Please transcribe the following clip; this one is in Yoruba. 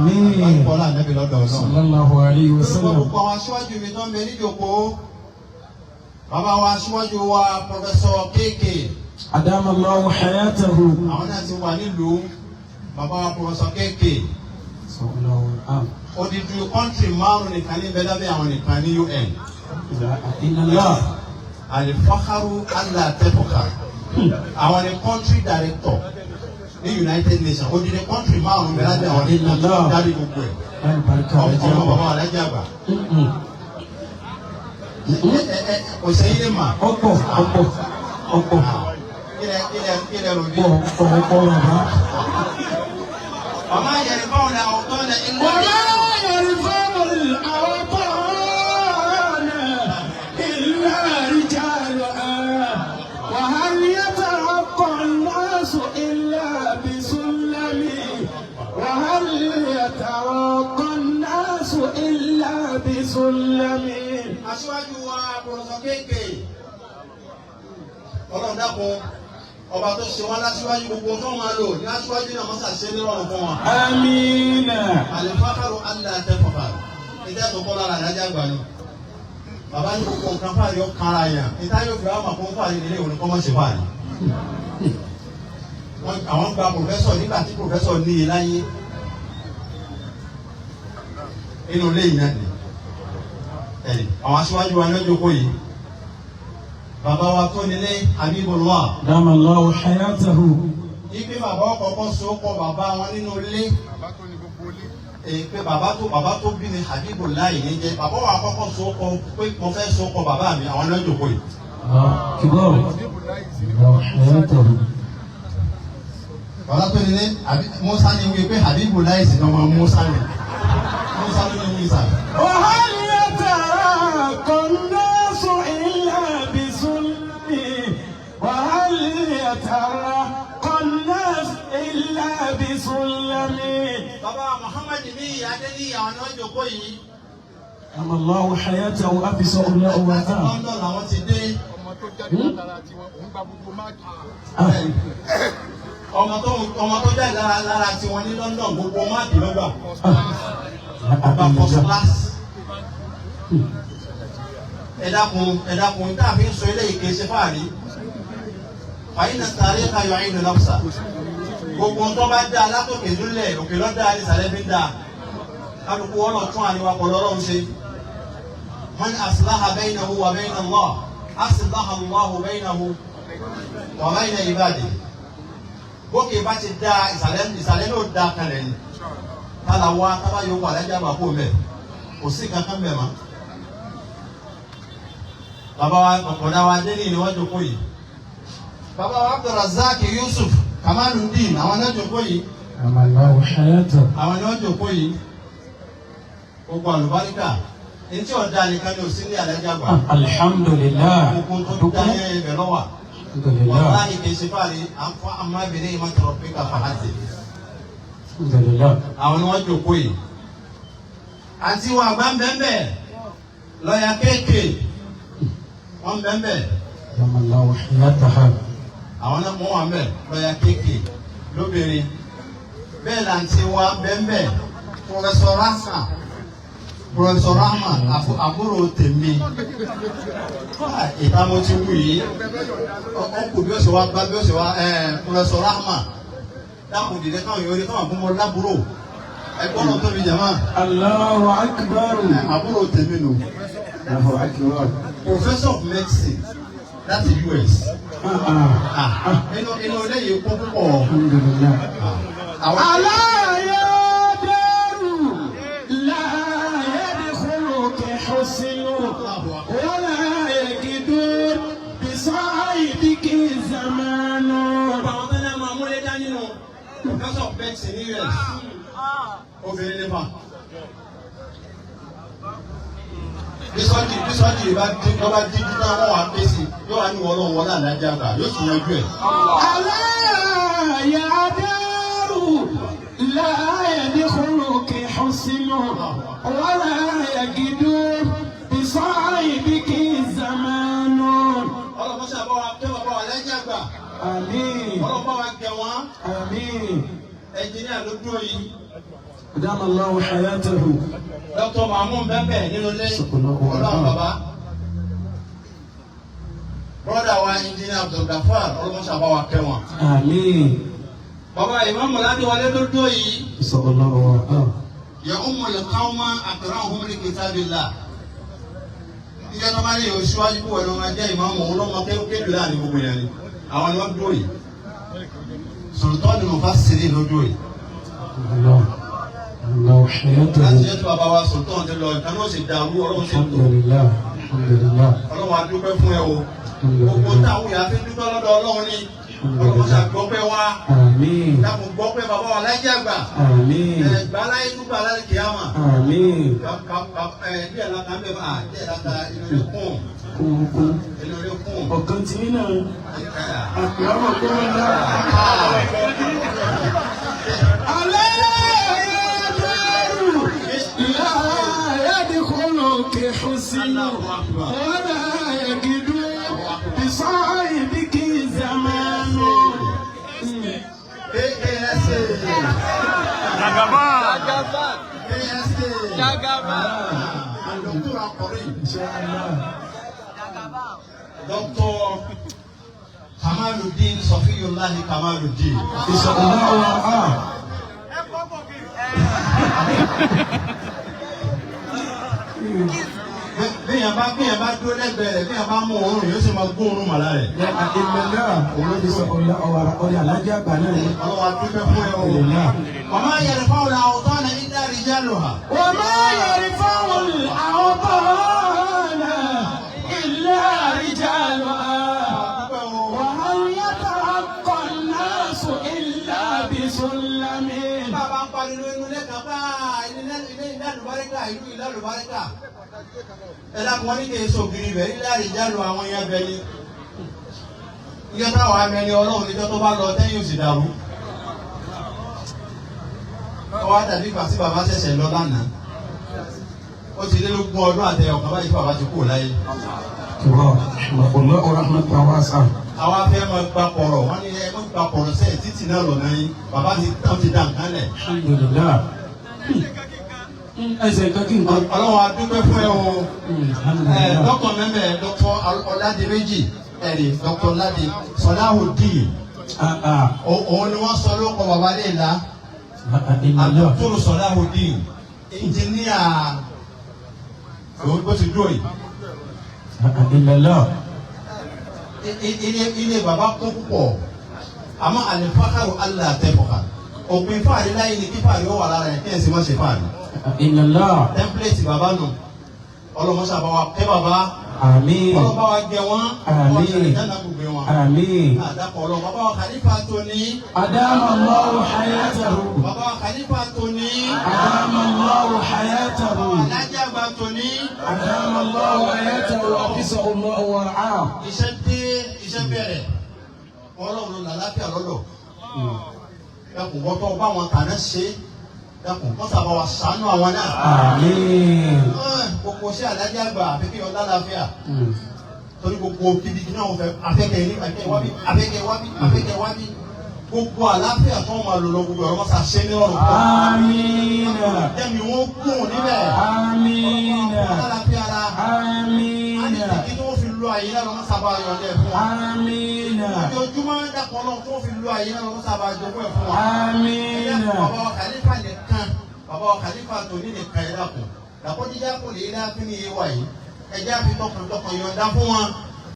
Àmín. Bọ́lá Ànábì lọ́dọ̀ Ọlọ́run. Sallallahu alayhi wa sallam. Gbogbo àwọn aṣíwájú mi tó ń bẹ níjòkó. Bàbá wa aṣíwájú wa Pọfẹ́sọ̀ Kéèké. Adama Allahu hayatahu. Àwọn náà ti wà nílùú. Bàbá wa Pọfẹ́sọ̀ Kéèké. Sallallahu alayhi. Odidi kọ́ńtì márùn-ún nìkan ní bẹ́ẹ̀ dábẹ́ àwọn nìkan ní UN. Inallah. Alifakaru Allah tẹ́fọ̀kà. Àwọn ni country director ní United Nations. Odidi kọ́ńtì márùn-ún bẹ́ẹ̀ dábẹ́ àwọn nìkan ní dárí gbogbo ẹ̀. Ọmọ bàbá alájà àgbà. Kò sẹ́yìn mà. Ọ̀pọ̀. Kílẹ̀ rò bí. Ọ̀pọ̀ bàbá. Ọmọ yẹn fáwọn ní àwọn tó ń lẹ ilé. Aṣíwájú wa Pọfẹ́sọ̀ Kéèké. Ọlọ́run dákun ọba tó ṣe wá láṣíwájú gbogbo tó máa lò ní aṣíwájú náà mọ́sà ṣe ní ọ̀rùn fún wa. Amina. Àlefákàrò Allah tẹ́fọ̀fà. Ìjẹ́ tó kọ́ lára ìdájọ́ àgbà ni. Bàbá ní gbogbo nǹkan fàáyé ó kára yàn. Ìta yóò fi àwọn àpò fàáyé nílé òní kọ́ mọ́ ṣe fàáyé. Àwọn gba pòfẹ́sọ̀ nígbà tí pòfẹ́sọ̀ ní i láyé. Inú ilé yìí náà ni. Àwọn aṣíwájú wa lọ́jọ́ kó yìí. Bàbá wa tó nílé Habibullah. Adama Allahu hayatahu. Ipe bàbá ọkọ̀ọ̀kan so kọ bàbá wọn nínú ilé. Bàbá tó ní gbogbo ilé. Pé bàbá tó bí ni Habibullah yìí ní jẹ́. Bàbá wa kọ́kọ́ so kọ pé mo fẹ́ so kọ bàbá mi àwọn lọ́jọ́ kó yìí. Kibaru. Allahu hayatahu. Bàbá tó nílé Musa ni wí pé Habibullah yìí sì ni ọmọ Musa ni. Musa ló ní wí sà. Bàbá Muhammad ní ìyáde ní àwọn lọ́jọ́ kó yìí. Allahu hayatahu afisa Allahu wa ta'ala. London làwọn ti dé. Ọmọ tó jáde látara tiwọn, òun gba gbogbo máàkì. Ọmọ tó jáde lára tiwọn ní London gbogbo máàkì lọ́gbà. Bàbá first class. Ẹ dákun tá a fi ń sọ eléyìí kì í ṣe fáàrí. Fàyínà tàrí ká yọ àyínú lọ́pùsà. Gbogbo tó bá dá látòkè lólẹ̀ òkè lọ́dá ìsàlẹ̀ bí dá. Kálukú wọn lọ tún àríwá pọ̀ lọ́rọ̀ ń ṣe. Man aslaha baynahu wa bayna Allah. Aslaha Allahu baynahu wa bayna ibadihi. Bókè bá ti dá ìsàlẹ̀ ló dá kalẹ̀ ni. Tálà wá tábà yóò wà lẹ́jà bà kó mẹ́. Kò sí kankan bẹ̀ mọ́. Bàbá wa ọ̀pọ̀dá wa dé ní ìwọ́n jókòó yìí. Bàbá wa Abdulrazak Yusuf Kamaluddin àwọn náà jókòó yìí. Allahu hayatahu. Àwọn náà jókòó yìí. Gbogbo àlùbáríkà. Ntí ọ̀dà nìkan ni ò sí ní àlẹ́jà gbà. Alhamdulillah. Gbogbo tó dá yẹn ibẹ̀ lọ́wà. Alhamdulillah. Wọ́n láyé kì í ṣe fáàrí àǹfọ̀ àmàbìnrin yìí máa tọrọ pé ká fàájì. Alhamdulillah. Àwọn ni wọ́n jókòó yìí. Àti wọn àgbà ń bẹ́ẹ̀ lọ́ọ̀yà Kéèké. Wọ́n bẹ́ẹ̀. Adama Allahu hayatahu. Àwọn náà mọ̀ wọ́n bẹ́ẹ̀ lọ́ọ̀yà Kéèké lóbìnrin. Bẹ́ẹ̀ là ń ti wá bẹ́ẹ̀ Professor Rahman àbúrò tèmi. Ìta mo ti wù yìí. Ọkùn bí ó ṣe wá gbá bí ó ṣe wá Professor Rahman. Dákùn dìde káwọn yóò rí káwọn fún mọ lábúrò. Ẹgbọ́n náà tóbi jàmá. Allahu akbar. Àbúrò tèmi nù. Allahu akbar. Professor of medicine láti US. Inú ilé yìí kún púpọ̀. Alhamdulillah. Professor of medicine ní US. Obìnrin nípa. Bísọ́jì bá díjú náà wọ́n wá pé sí yóò wá ní wọ́lọ́ wọlé àlájá àgbà yóò sì yanjú ẹ̀. Aláyà dárú láyà ní kúròkè ṣùsínú wọ́lá yàgídú bísọ́jì bí kì í zamánú. Ọlọ́mọṣẹ́ àbọ̀ wa kẹ́ bàbá wa lẹ́jẹ̀ àgbà. Àmín. Ọlọ́mọ wa gẹ̀ wọ́n. Àmín. Ẹnjìníà ló dúró yìí. أدام الله حياته. Dr. Mahmoud bẹ́ẹ̀ nínú ilé ọlọ́run bàbá. Brọ́dà wa Engineer Abdul Gafar ọlọ́mọṣàbá wa kẹwọn. آمين. Bàbá Ìmáàmù Ládéwálé ló dó yìí. صلى الله عليه وسلم. Ya ummul qawma aqra'uhum li kitabillah. Ìjọ tó máa ní oṣùwájú kúwẹ̀ ló máa jẹ́ ìmáàmù ọlọ́mọ kéwkéwì láàrin gbogbo yẹn ni. Àwọn ni wọ́n dó yìí. Sultanul Mufassirin ló dó yìí. الله حياته. Láti jẹ́ tó bàbá wa Sultan ti lọ ìkan náà sì dàrú ọlọ́run sì الحمد dùn. لله الحمد لله. Ọlọ́run a dúpẹ́ fún ẹ o. Gbogbo táwọn yàrá fi dúpẹ́ lọ́dọ̀ ọlọ́run ni. Ọlọ́run ṣàgbọ́pẹ́ wa. آمين. Dákun gbọ́pẹ́ bàbá wa láyé àgbà. آمين. Gbàláyé dúpẹ́ aláyé kìámà. آمين. Bí ẹ̀la kan bẹ́ẹ̀ máa bí ẹ̀la kan inú ilé kún. كوكو. Inú ilé kún. ọ̀kan tí nínú àpòrọ̀ tó ń dá. alẹ́ yẹ́dẹ́rù ìyá yẹ́dẹ́kùnú kẹfù sínú ọ̀dà yẹ́gidú ìsọ̀rọ̀ ìbíkí zamanu. Dr. Kamaluddin Safiyullahi Kamaluddin. Inshallah Allah. Bíyàn bá dúró lẹ́gbẹ̀ẹ́ rẹ̀ bíyàn bá mú òórùn yóò sì máa gbóòórùn màlá rẹ̀. Ní àdìmẹ́lá òun ti sọ ọ̀rọ̀ alájà àgbà náà ni. Ọlọ́wà dúpẹ́ fún ẹ o. Wàmá yẹrẹ fáwọn àwòtán náà ń dárí jálò hà. وما يرفع الأوطان إلا رجالها وهل يترقى الناس إلا بسلم. Bàbá ń pariwo inú ilé kan bá ilé àlùbáríkà ìlú ilé àlùbáríkà. Ẹ dákun wọn ní kí èso ògiri bẹ̀ ilé àríjálò àwọn èèyàn bẹ ní. Ìjọ táwọn amẹni ọlọ́run níjọ́ tó bá lọ tẹ́yìn òsì dàrú. Ọwọ́ àdàbí ìgbà tí bàbá ṣẹ̀ṣẹ̀ lọ lánàá. Ó ti lé lógún ọdún àtẹ̀yọ̀ kan báyìí tí bàbá ti kú láyé. الله رحمة واسعة. Àwa fẹ́ máa gba pọ̀rọ̀ wọ́n ní ẹ máa gba pọ̀rọ̀ sẹ́yìn títì náà lọ́nà yín. Bàbá ti dá nǹkan lẹ̀. الحمد لله. ẹsẹ̀ kan kí n kọ́. Ọlọ́run a dúpẹ́ fún ẹ o. Alhamdulillah. Dọ́kítọ̀ mẹ́mẹ́ Dr. Ọládìméjì ẹ̀rì Dr. Ọládì Sọláhùdín. Òun ni wọ́n sọ lóko bàbá lè la. Àdókòrò Sọláhùdín. Ìnjìníà bó ti dúró yìí. Ilé bàbá kún púpọ̀. Àmọ́ àlefákàrò Allah àtẹ̀fọ̀kà. Òpin fáàrí láyé ni kí fáàrí ó wà lára ẹ̀ kí ẹ̀ sì má ṣe fáàrí. Tẹ́ḿpìlẹ̀tì bàbá nù. Ọlọ́mọṣà bá wa kẹ́ bàbá. Àmín. Ọlọ́ba wa jẹ wọ́n. Àmín. Ọ̀sẹ̀ ìdáná gbogbo wọn. Àmín. Àdàpọ̀ ọlọ́run bàbá wa Khalifa Tóní. Adama Allahu hayatahu. Bàbá wa Khalifa Tóní. Adama Allahu hayatahu. Alájà àgbà Tóní. Adama Allahu hayatahu. Hafizahu Allahu wa ra'ahu. Iṣẹ́ dé iṣẹ́ bẹ̀rẹ̀. Ọlọ́run làlàáfíà lọ́lọ́. Dákun wọ́tọ́ bá wọn kàná ṣe. Dákun wọ́n sábà wà ṣàánú àwọn náà. Àmín. Gbogbo ṣé alájà àgbà àfikún ọ̀dá láfíà. Torí gbogbo kìdìkì náà wọ́n fẹ́ afẹ́kẹ́ ní afẹ́kẹ́ wábí. Gbogbo àlàáfíà tó máa lò lọ gbogbo ọ̀rọ̀ mọ́sá ṣe ní ọ̀rùn kan. Àmín. Jẹ́mi wọ́n gùn níbẹ̀. Àmín. Àlàáfíà la. Àmín. Àdìsíkí tó fi lo àyè náà lọ́mọ́ sábà yọ̀ndẹ̀ fún wa. Àmín. Ojoojúmọ́ dàpọ̀ náà tó fi lo àyè náà lọ́mọ́ sábà jogún ẹ̀ fún wa. Àmín. Bàbá wa Khalifa nìkan, bàbá wa Khalifa Tóní nìkan ẹ̀ dàpọ̀. Dàpọ̀ jíjá kò lè dá fún iye wa yìí. Ẹjẹ́ àfi tọkàntọkàn yọ̀ǹda fún wọn.